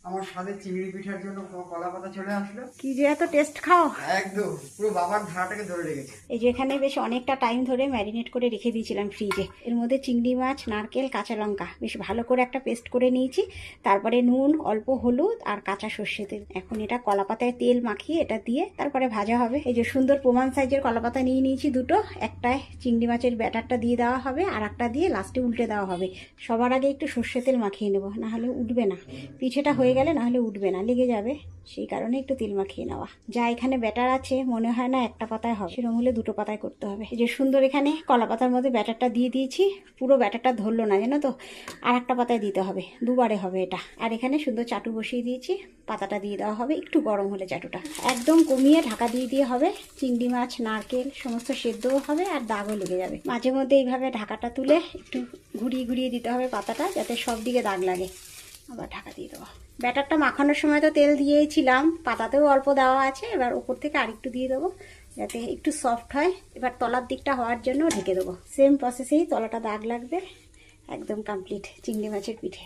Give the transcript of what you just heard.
আমার স্বাদের চিংড়ি পিঠার জন্য কলা পাতা চলে আসলো। কি যে এত টেস্ট খাও! একদম পুরো বাবার ধারাটাকে ধরে রেখেছে। এই যে এখানে বেশ অনেকটা টাইম ধরে ম্যারিনেট করে রেখে দিয়েছিলাম ফ্রিজে। এর মধ্যে চিংড়ি মাছ, নারকেল, কাঁচা লঙ্কা বেশ ভালো করে একটা পেস্ট করে নিয়েছি। তারপরে নুন, অল্প হলুদ আর কাঁচা সর্ষে তেল। এখন এটা কলা পাতায় তেল মাখিয়ে এটা দিয়ে তারপরে ভাজা হবে। এই যে সুন্দর প্রমাণ সাইজের কলা পাতা নিয়ে নিয়েছি দুটো। একটায় চিংড়ি মাছের ব্যাটারটা দিয়ে দেওয়া হবে, আর একটা দিয়ে লাস্টে উল্টে দেওয়া হবে। সবার আগে একটু সর্ষে তেল মাখিয়ে নেবো, নাহলে উঠবে না। পিঠেটা হয়ে গেলে নাহলে উঠবে না, লেগে যাবে। সেই কারণে একটু তেল মাখিয়ে নেওয়া। যা এখানে ব্যাটার আছে মনে হয় না একটা পাতায় হবে, সেরকম হলে দুটো পাতায় করতে হবে। এই যে সুন্দর এখানে কলা পাতার মধ্যে ব্যাটারটা দিয়ে দিয়েছি। পুরো ব্যাটারটা ধরলো না, জানো তো, আর একটা পাতায় দিতে হবে, দুবারে হবে এটা। আর এখানে সুন্দর চাটু বসিয়ে দিয়েছি, পাতাটা দিয়ে দেওয়া হবে একটু গরম হলে। চাটুটা একদম কমিয়ে ঢাকা দিয়ে হবে। চিংড়ি মাছ, নারকেল সমস্ত সেদ্ধও হবে আর দাগও লেগে যাবে। মাঝে মধ্যে এইভাবে ঢাকাটা তুলে একটু ঘুরিয়ে ঘুরিয়ে দিতে হবে পাতাটা, যাতে সব দিকে দাগ লাগে। আবার ঢাকা দিয়ে দেবো। ব্যাটারটা মাখানোর সময় তো তেল দিয়েছিলাম, পাতাতেও অল্প দেওয়া আছে। এবার ওপর থেকে আরেকটু দিয়ে দেবো, যাতে একটু সফট হয়। এবার তলার দিকটা হওয়ার জন্য ঢেকে দেবো। সেম প্রসেসেই তলাটা দাগ লাগবে। একদম কমপ্লিট চিংড়ি মাছের পিঠে।